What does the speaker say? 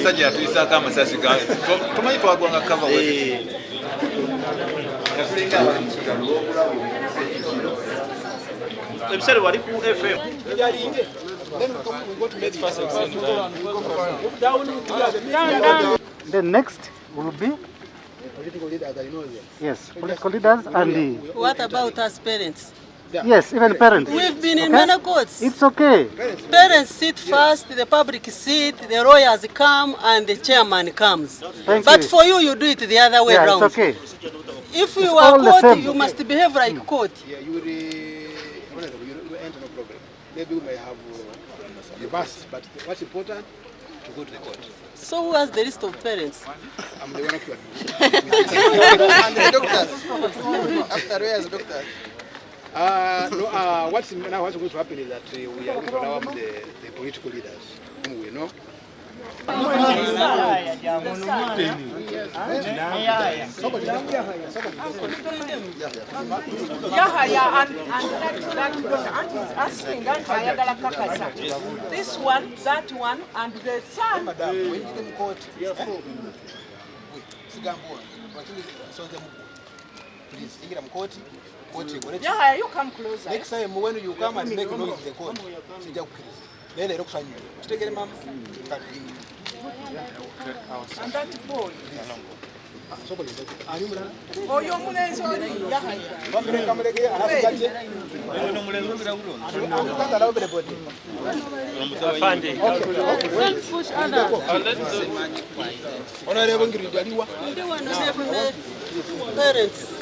omusajja yatuyisaako amasasi tomanyi twagwanga kava ebiseera wali ku FM. The next will be political leaders, I know them. yes, political leaders and the What about us parents? yes, even parents. We've been in many courts. It's okay. Parents sit first, the public sit, the lawyers come, and the chairman comes. But for you, you do it the other way around. It's okay. If you are court, you must behave like court. Yeah, you will enter no problem. Maybe we may have reversed, but what's important to go to the court. So who has the list of parents? I'm the one of you. And the doctors. After where is doctors? What's going to happen is that we are going to allow the political leaders whom we know. This one, that one, and the son. Yeah, you come closer. Next time when you come and make noise in the court, then take it, ma'am. And that boy. Oh, you're Mulenzo. Parents.